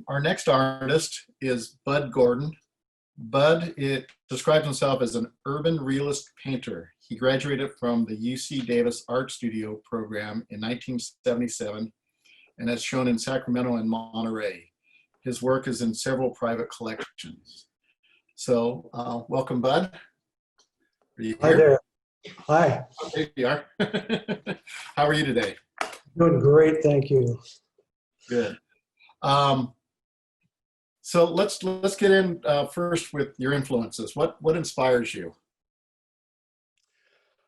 Our next artist is Bud Gordon. Bud describes himself as an urban realist painter. He graduated from the UC Davis Art Studio program in 1977 and has shown in Sacramento and Monterey. His work is in several private collections. So welcome, Bud. Are you Hi here? there. Hi. Okay, you are. How are you today? Doing great, thank you. Good. So let's get in first with your influences. What inspires you?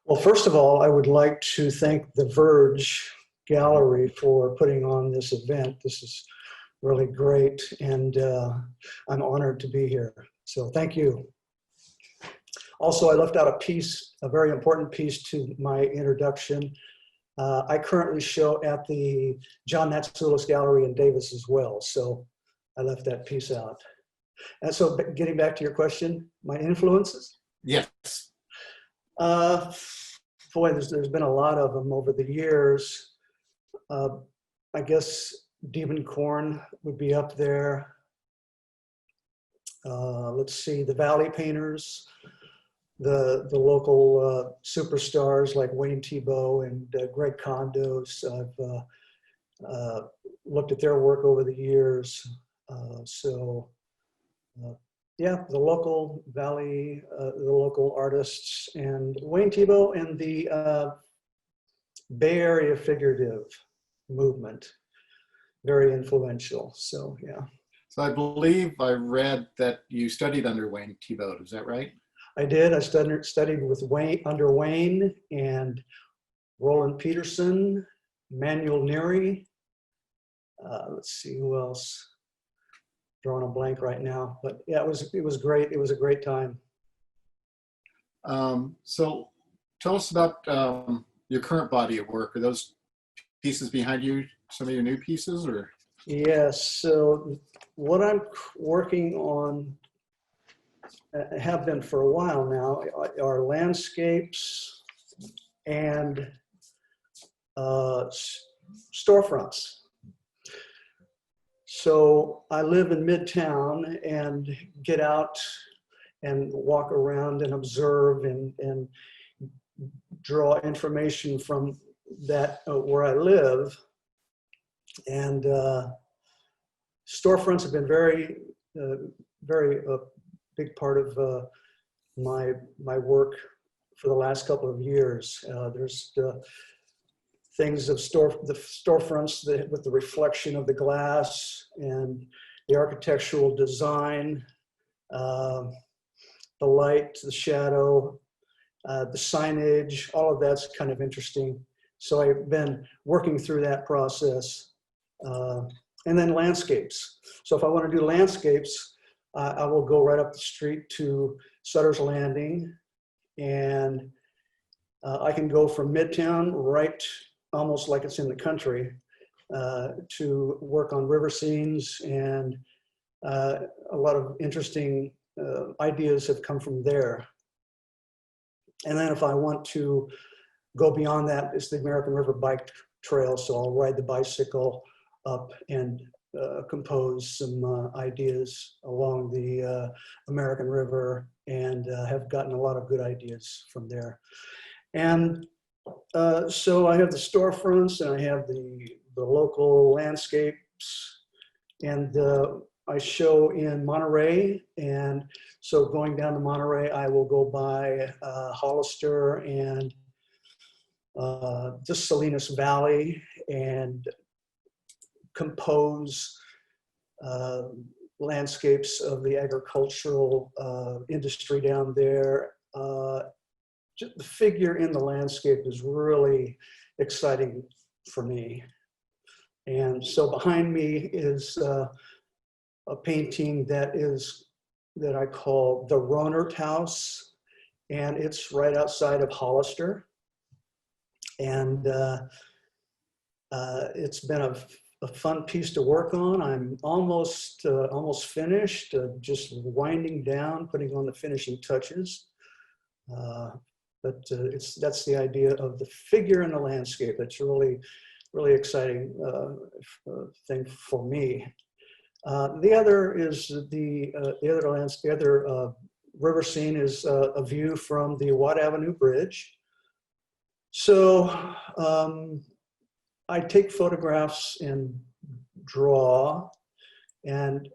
Well, first of all, I would like to thank the Verge Gallery for putting on this event. This is really great, and I'm honored to be here. So thank you. Also, I left out a piece, a very important piece to my introduction. I currently show at the John Natsoulis Gallery in Davis as well, so I left that piece out. And so getting back to your question, my influences? Yes. Boy, there's been a lot of them over the years. I guess Diebenkorn would be up there. Let's see, the Valley Painters, the local superstars like Wayne Thiebaud and Greg Condos. I've looked at their work over the years. Yeah, the local Valley, the local artists, and Wayne Thiebaud and the Bay Area figurative movement, very influential. So yeah. So I believe I read that you studied under Wayne Thiebaud. Is that right? I did. I studied with under Wayne and Roland Peterson, Manuel Neary. Let's see who else. Drawing a blank right now, but yeah, it was great. It was a great time. So tell us about your current body of work. Are those pieces behind you some of your new pieces, or? Yes. So what I'm working on, have been for a while now, are landscapes and storefronts. So I live in Midtown and get out and walk around and observe and draw information from that where I live. And storefronts have been very big part of my work for the last couple of years. There's things of the storefronts with the reflection of the glass and the architectural design, the light, the shadow, the signage, all of that's kind of interesting. So I've been working through that process. And then landscapes. So if I want to do landscapes, I will go right up the street to Sutter's Landing, and I can go from Midtown right almost like it's in the country to work on river scenes, and a lot of interesting ideas have come from there. And then if I want to go beyond that, it's the American River Bike Trail, so I'll ride the bicycle up and compose some ideas along the American River, and have gotten a lot of good ideas from there. And so I have the storefronts, and I have the local landscapes, and I show in Monterey. And so going down to Monterey, I will go by Hollister and the Salinas Valley and compose landscapes of the agricultural industry down there. The figure in the landscape is really exciting for me. And so behind me is a painting that I call the Ronert House, and it's right outside of Hollister. And it's been a fun piece to work on. I'm almost finished, just winding down, putting on the finishing touches. But that's the idea of the figure in the landscape. That's really exciting thing for me. The other is the other river scene is a view from the Watt Avenue Bridge. So I take photographs and draw, and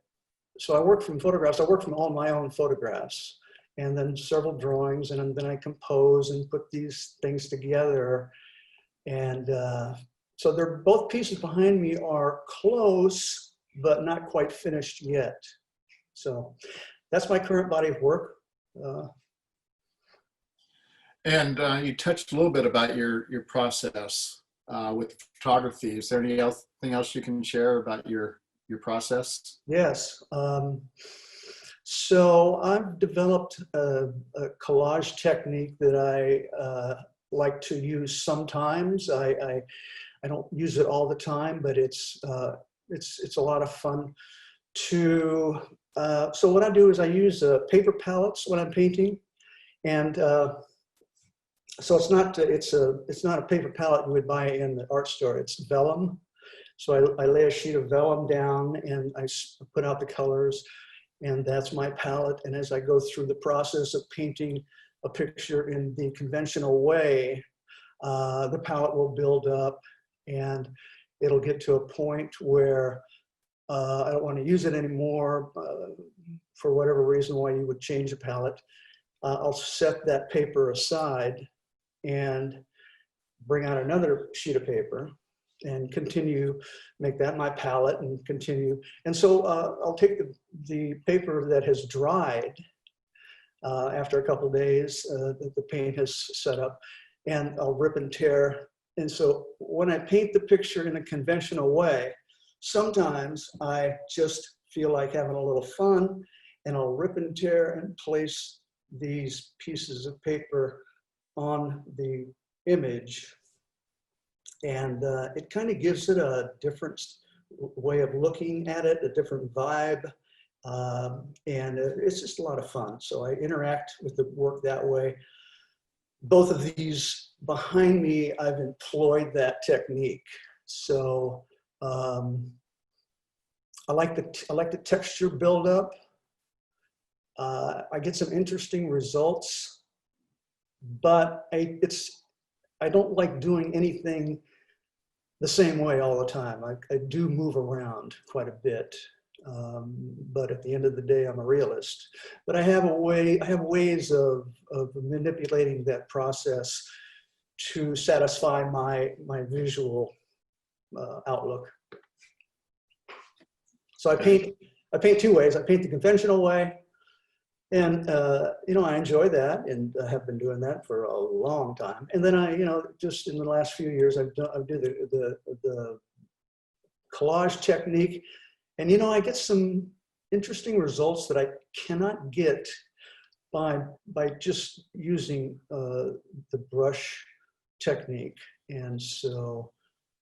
so I work from photographs. I work from all my own photographs, and then several drawings, and then I compose and put these things together. And so they're both pieces behind me are close, but not quite finished yet. So that's my current body of work. And you touched a little bit about your process with photography. Is there anything else you can share about your process? Yes. So I've developed a collage technique that I like to use sometimes. I don't use it all the time, but it's a lot of fun to. So what I do is I use paper palettes when I'm painting, and so it's not a paper palette you would buy in the art store. It's vellum. So I lay a sheet of vellum down and I put out the colors, and that's my palette. And as I go through the process of painting a picture in the conventional way, the palette will build up and it'll get to a point where I don't want to use it anymore for whatever reason why you would change a palette. I'll set that paper aside and bring out another sheet of paper and continue, make that my palette and continue. And so I'll take the paper that has dried after a couple of days that the paint has set up, and I'll rip and tear. And so when I paint the picture in a conventional way, sometimes I just feel like having a little fun, and I'll rip and tear and place these pieces of paper on the image. And it kind of gives it a different way of looking at it, a different vibe. And it's just a lot of fun. So I interact with the work that way. Both of these behind me, I've employed that technique. So I like the texture buildup. I get some interesting results, but I don't like doing anything the same way all the time. I do move around quite a bit, but at the end of the day, I'm a realist. But I have ways of manipulating that process to satisfy my visual outlook. So I paint two ways. I paint the conventional way, and I enjoy that, and I have been doing that for a long time. And then just in the last few years, I do the collage technique, and I get some interesting results that I cannot get by just using the brush technique. And so,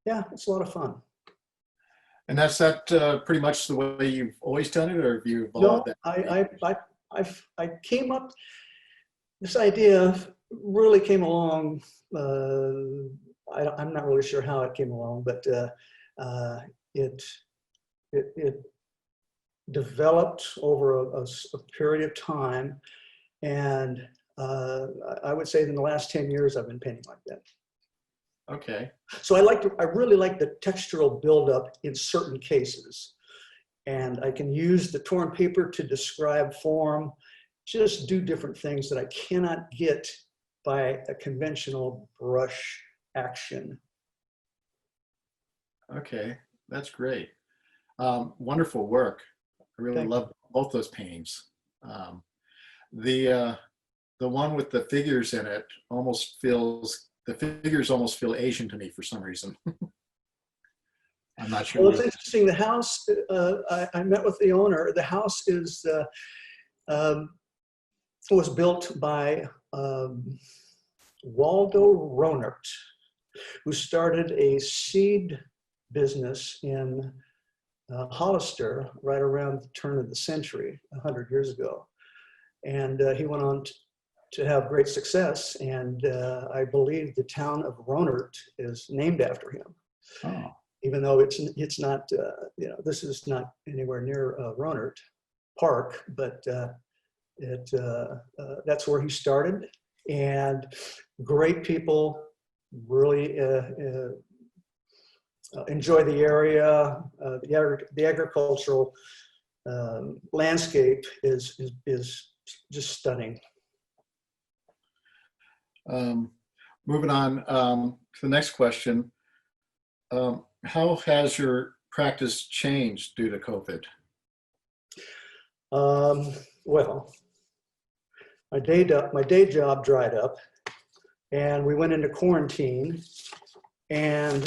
yeah, it's a lot of fun. And that's pretty much the way you've always done it, or have you evolved? No, I came up, this idea really came along, I'm not really sure how it came along, but it developed over a period of time. And I would say in the last 10 years, I've been painting like that. Okay. So I really like the textural buildup in certain cases. And I can use the torn paper to describe form, just do different things that I cannot get by a conventional brush action. Okay, that's great. Wonderful work. I really love both those paintings. The one with the figures in it the figures almost feel Asian to me for some reason. I'm not sure. Well, it's interesting. The house, I met with the owner. The house was built by Waldo Ronert, who started a seed business in Hollister right around the turn of the century, 100 years ago. And he went on to have great success. And I believe the town of Ronert is named after him. Oh. even though it's not, this is not anywhere near Ronert Park, but that's where he started. And great people, really enjoy the area. The agricultural landscape is just stunning. Moving on to the next question. How has your practice changed due to COVID? Well, my day job dried up, and we went into quarantine, and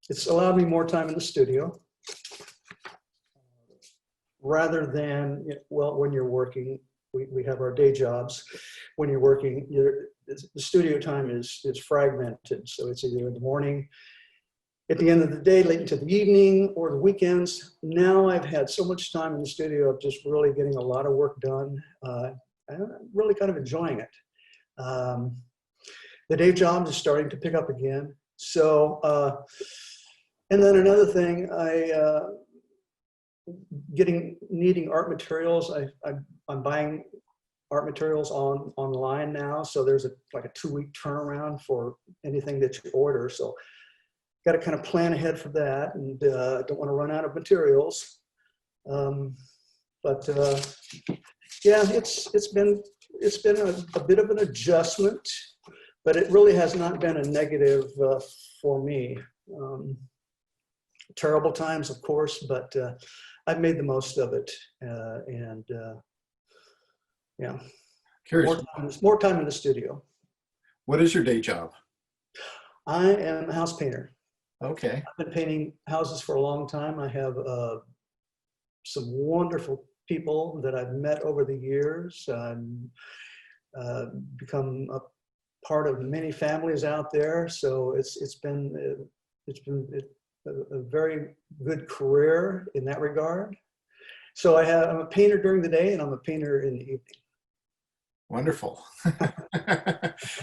it's allowed me more time in the studio rather than, well, when you're working, we have our day jobs. When you're working, the studio time is fragmented. So it's either in the morning, at the end of the day, late into the evening, or the weekends. Now I've had so much time in the studio of just really getting a lot of work done. I'm really kind of enjoying it. The day job is starting to pick up again. So, and then another thing, needing art materials. I'm buying art materials online now. So there's like a 2-week turnaround for anything that you order. So got to kind of plan ahead for that, and don't want to run out of materials. But yeah, it's been a bit of an adjustment, but it really has not been a negative for me. Terrible times, of course, but I've made the most of it, and yeah. Curious. More time in the studio. What is your day job? I am a house painter. Okay. I've been painting houses for a long time. I have some wonderful people that I've met over the years. Become a part of many families out there. So it's been a very good career in that regard. So I'm a painter during the day, and I'm a painter in the evening. Wonderful.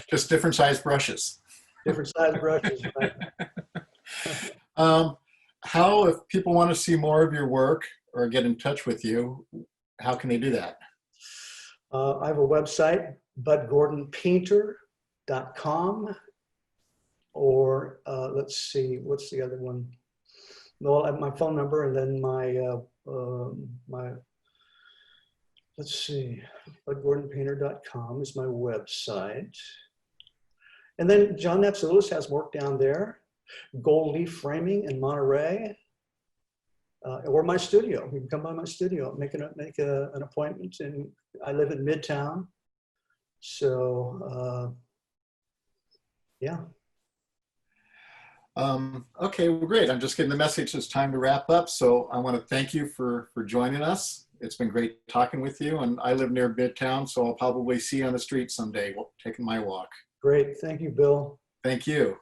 Just different size brushes. Different size brushes. Right? How, if people want to see more of your work or get in touch with you, how can they do that? I have a website, budgordonpainter.com, or let's see, what's the other one? Well, I have my phone number, and then my let's see, budgordonpainter.com is my website. And then John Napsulis has work down there. Gold Leaf Framing in Monterey, or my studio. You can come by my studio, make an appointment, and I live in Midtown. So, yeah. Okay, well, great. I'm just getting the message. It's time to wrap up. So I want to thank you for joining us. It's been great talking with you. And I live near Midtown, so I'll probably see you on the street someday taking my walk. Great. Thank you, Bill. Thank you.